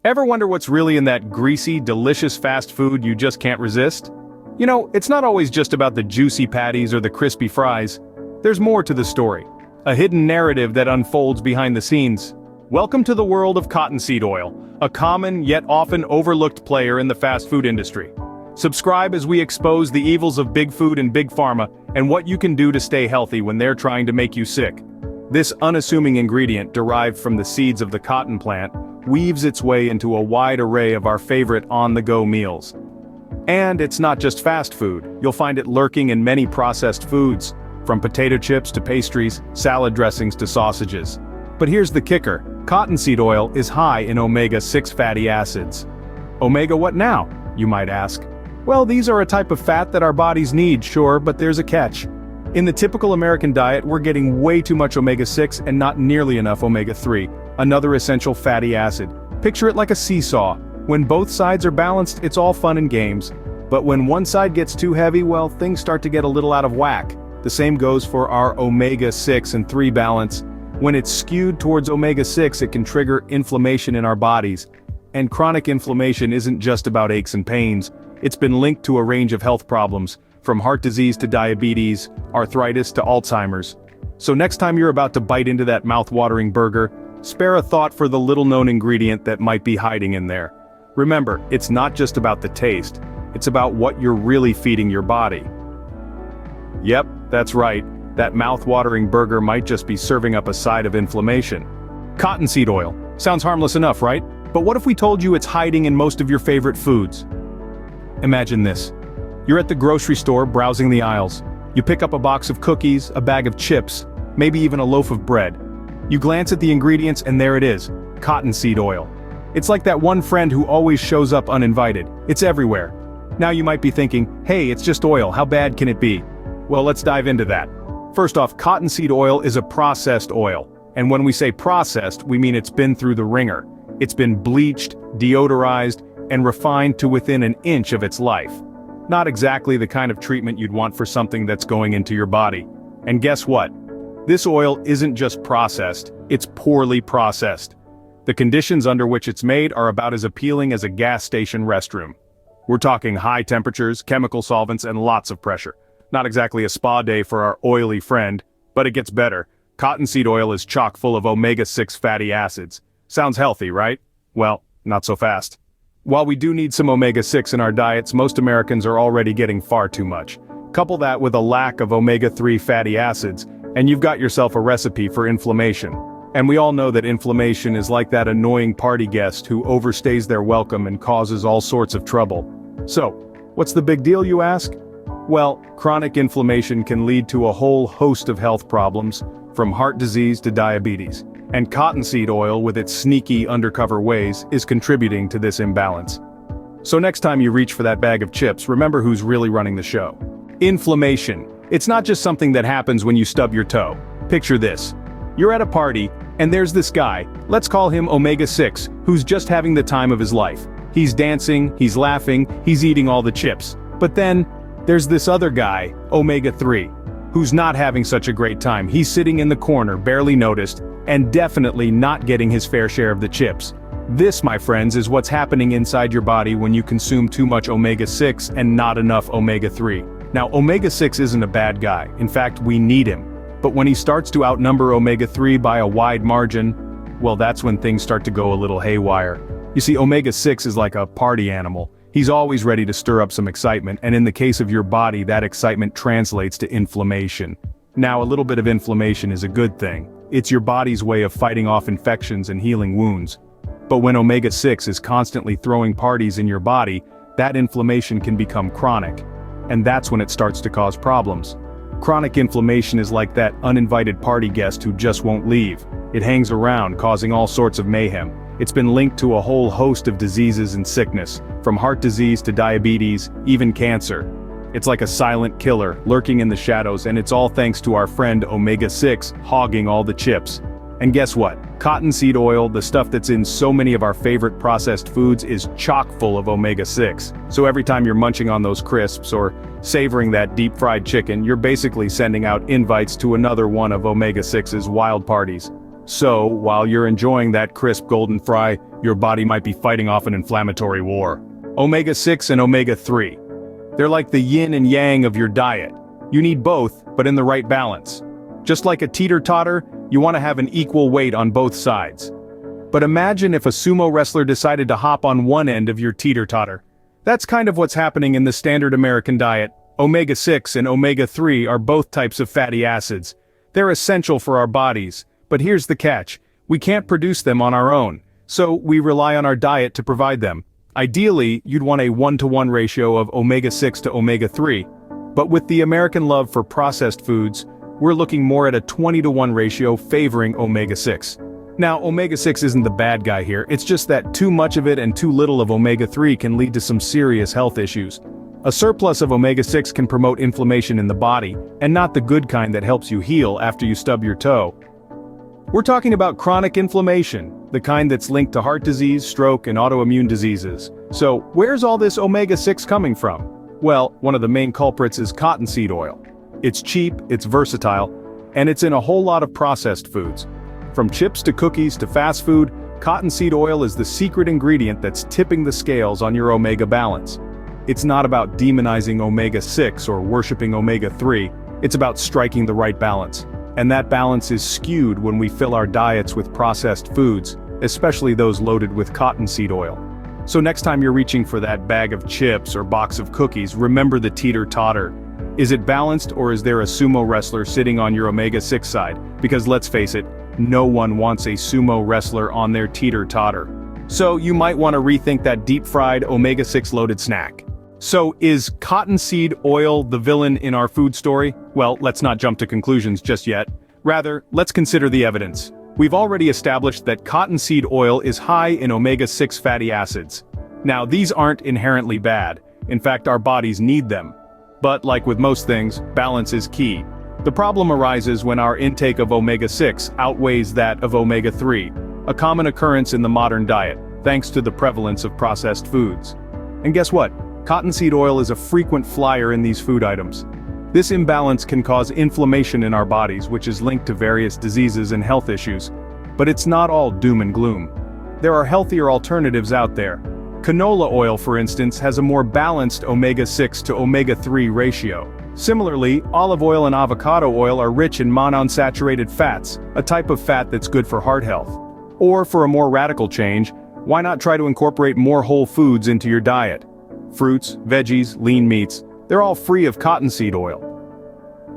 Ever wonder what's really in that greasy, delicious fast food you just can't resist? You know, it's not always just about the juicy patties or the crispy fries. There's more to the story. A hidden narrative that unfolds behind the scenes. Welcome to the world of cottonseed oil, a common yet often overlooked player in the fast food industry. Subscribe as we expose the evils of big food and big pharma, and what you can do to stay healthy when they're trying to make you sick. This unassuming ingredient, derived from the seeds of the cotton plant, weaves its way into a wide array of our favorite on-the-go meals. And it's not just fast food. You'll find it lurking in many processed foods, from potato chips to pastries, salad dressings to sausages. But here's the kicker: cottonseed oil is high in omega-6 fatty acids. Omega what now, you might ask? Well, these are a type of fat that our bodies need, sure, but there's a catch. In the typical American diet, we're getting way too much omega-6 and not nearly enough omega-3, another essential fatty acid. Picture it like a seesaw. When both sides are balanced, it's all fun and games. But when one side gets too heavy, well, things start to get a little out of whack. The same goes for our omega-6 and 3 balance. When it's skewed towards omega-6, it can trigger inflammation in our bodies. And chronic inflammation isn't just about aches and pains. It's been linked to a range of health problems, from heart disease to diabetes, arthritis to Alzheimer's. So next time you're about to bite into that mouth-watering burger, spare a thought for the little-known ingredient that might be hiding in there. Remember, it's not just about the taste, it's about what you're really feeding your body. Yep, that's right, that mouth-watering burger might just be serving up a side of inflammation. Cottonseed oil. Sounds harmless enough, right? But what if we told you it's hiding in most of your favorite foods? Imagine this. You're at the grocery store browsing the aisles. You pick up a box of cookies, a bag of chips, maybe even a loaf of bread. You glance at the ingredients and there it is, cottonseed oil. It's like that one friend who always shows up uninvited. It's everywhere. Now you might be thinking, hey, it's just oil, how bad can it be? Well, let's dive into that. First off, cottonseed oil is a processed oil. And when we say processed, we mean it's been through the ringer. It's been bleached, deodorized, and refined to within an inch of its life. Not exactly the kind of treatment you'd want for something that's going into your body. And guess what? This oil isn't just processed, it's poorly processed. The conditions under which it's made are about as appealing as a gas station restroom. We're talking high temperatures, chemical solvents, and lots of pressure. Not exactly a spa day for our oily friend, but it gets better. Cottonseed oil is chock full of omega-6 fatty acids. Sounds healthy, right? Well, not so fast. While we do need some omega-6 in our diets, most Americans are already getting far too much. Couple that with a lack of omega-3 fatty acids, and you've got yourself a recipe for inflammation. And we all know that inflammation is like that annoying party guest who overstays their welcome and causes all sorts of trouble. So, what's the big deal, you ask? Well, chronic inflammation can lead to a whole host of health problems, from heart disease to diabetes. And cottonseed oil, with its sneaky undercover ways, is contributing to this imbalance. So next time you reach for that bag of chips, remember who's really running the show. Inflammation. It's not just something that happens when you stub your toe. Picture this. You're at a party, and there's this guy, let's call him omega-6, who's just having the time of his life. He's dancing, he's laughing, he's eating all the chips. But then, there's this other guy, omega-3, who's not having such a great time. He's sitting in the corner, barely noticed, and definitely not getting his fair share of the chips. This, my friends, is what's happening inside your body when you consume too much omega-6 and not enough omega-3. Now, omega-6 isn't a bad guy. In fact, we need him. But when he starts to outnumber omega-3 by a wide margin, well, that's when things start to go a little haywire. You see, omega-6 is like a party animal. He's always ready to stir up some excitement, and in the case of your body, that excitement translates to inflammation. Now, a little bit of inflammation is a good thing. It's your body's way of fighting off infections and healing wounds. But when omega-6 is constantly throwing parties in your body, that inflammation can become chronic. And that's when it starts to cause problems. Chronic inflammation is like that uninvited party guest who just won't leave. It hangs around, causing all sorts of mayhem. It's been linked to a whole host of diseases and sickness, from heart disease to diabetes, even cancer. It's like a silent killer, lurking in the shadows, and it's all thanks to our friend omega-6 hogging all the chips. And guess what? Cottonseed oil, the stuff that's in so many of our favorite processed foods, is chock full of omega-6. So every time you're munching on those crisps or savoring that deep-fried chicken, you're basically sending out invites to another one of omega-6's wild parties. So, while you're enjoying that crisp golden fry, your body might be fighting off an inflammatory war. Omega-6 and omega-3. They're like the yin and yang of your diet. You need both, but in the right balance. Just like a teeter-totter, you want to have an equal weight on both sides. But imagine if a sumo wrestler decided to hop on one end of your teeter-totter. That's kind of what's happening in the standard American diet. Omega-6 and omega-3 are both types of fatty acids. They're essential for our bodies, but here's the catch. We can't produce them on our own, so we rely on our diet to provide them. Ideally, you'd want a 1-to-1 ratio of omega-6 to omega-3, but with the American love for processed foods, we're looking more at a 20-to-1 ratio favoring omega-6. Now, omega-6 isn't the bad guy here, it's just that too much of it and too little of omega-3 can lead to some serious health issues. A surplus of omega-6 can promote inflammation in the body, and not the good kind that helps you heal after you stub your toe. We're talking about chronic inflammation, the kind that's linked to heart disease, stroke, and autoimmune diseases. So, where's all this omega-6 coming from? Well, one of the main culprits is cottonseed oil. It's cheap, it's versatile, and it's in a whole lot of processed foods. From chips to cookies to fast food, cottonseed oil is the secret ingredient that's tipping the scales on your omega balance. It's not about demonizing omega-6 or worshipping omega-3, it's about striking the right balance. And that balance is skewed when we fill our diets with processed foods, especially those loaded with cottonseed oil. So next time you're reaching for that bag of chips or box of cookies, remember the teeter-totter. Is it balanced, or is there a sumo wrestler sitting on your omega-6 side? Because let's face it, no one wants a sumo wrestler on their teeter-totter. So you might want to rethink that deep-fried omega-6 loaded snack. So is cottonseed oil the villain in our food story? Well, let's not jump to conclusions just yet. Rather, let's consider the evidence. We've already established that cottonseed oil is high in omega-6 fatty acids. Now, these aren't inherently bad. In fact, our bodies need them. But like with most things, balance is key. The problem arises when our intake of omega-6 outweighs that of omega-3, a common occurrence in the modern diet, thanks to the prevalence of processed foods. And guess what? Cottonseed oil is a frequent flyer in these food items. This imbalance can cause inflammation in our bodies, which is linked to various diseases and health issues. But it's not all doom and gloom. There are healthier alternatives out there. Canola oil, for instance, has a more balanced omega-6 to omega-3 ratio. Similarly, olive oil and avocado oil are rich in monounsaturated fats, a type of fat that's good for heart health. Or for a more radical change, why not try to incorporate more whole foods into your diet? Fruits, veggies, lean meats, they're all free of cottonseed oil.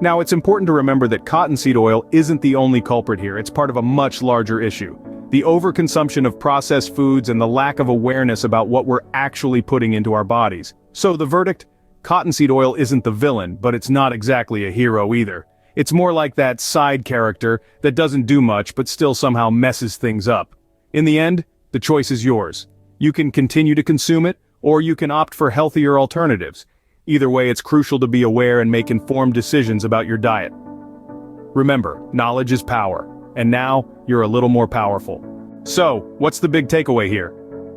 Now, it's important to remember that cottonseed oil isn't the only culprit here, it's part of a much larger issue. The overconsumption of processed foods and the lack of awareness about what we're actually putting into our bodies. So the verdict? Cottonseed oil isn't the villain, but it's not exactly a hero either. It's more like that side character that doesn't do much but still somehow messes things up. In the end, the choice is yours. You can continue to consume it, or you can opt for healthier alternatives. Either way, it's crucial to be aware and make informed decisions about your diet. Remember, knowledge is power, and now you're a little more powerful. So, what's the big takeaway here?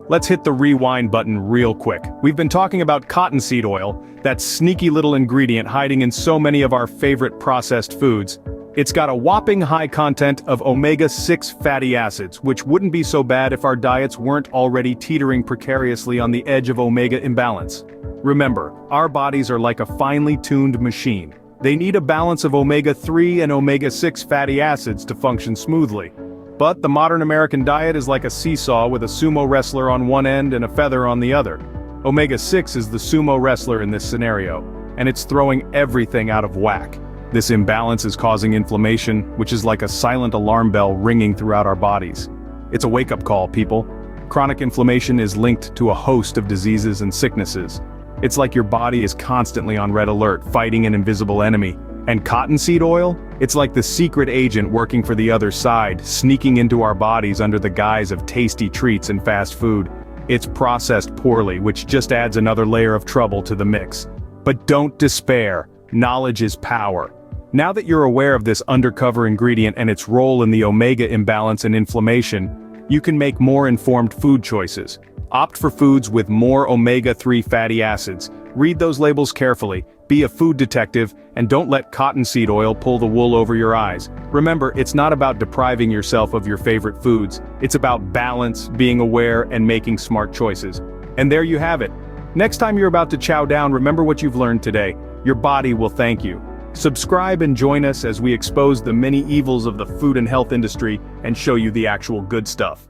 Let's hit the rewind button real quick. We've been talking about cottonseed oil, that sneaky little ingredient hiding in so many of our favorite processed foods. It's got a whopping high content of omega-6 fatty acids, which wouldn't be so bad if our diets weren't already teetering precariously on the edge of omega imbalance. Remember, our bodies are like a finely tuned machine. They need a balance of omega-3 and omega-6 fatty acids to function smoothly. But the modern American diet is like a seesaw with a sumo wrestler on one end and a feather on the other. Omega-6 is the sumo wrestler in this scenario, and it's throwing everything out of whack. This imbalance is causing inflammation, which is like a silent alarm bell ringing throughout our bodies. It's a wake-up call, people. Chronic inflammation is linked to a host of diseases and sicknesses. It's like your body is constantly on red alert, fighting an invisible enemy. And cottonseed oil? It's like the secret agent working for the other side, sneaking into our bodies under the guise of tasty treats and fast food. It's processed poorly, which just adds another layer of trouble to the mix. But don't despair. Knowledge is power. Now that you're aware of this undercover ingredient and its role in the omega imbalance and inflammation, you can make more informed food choices. Opt for foods with more omega-3 fatty acids, Read those labels carefully, be a food detective, and don't let cottonseed oil pull the wool over your eyes. Remember, it's not about depriving yourself of your favorite foods, it's about balance, being aware, and making smart choices. And there you have it. Next time you're about to chow down, remember what you've learned today. Your body will thank you. Subscribe and join us as we expose the many evils of the food and health industry and show you the actual good stuff.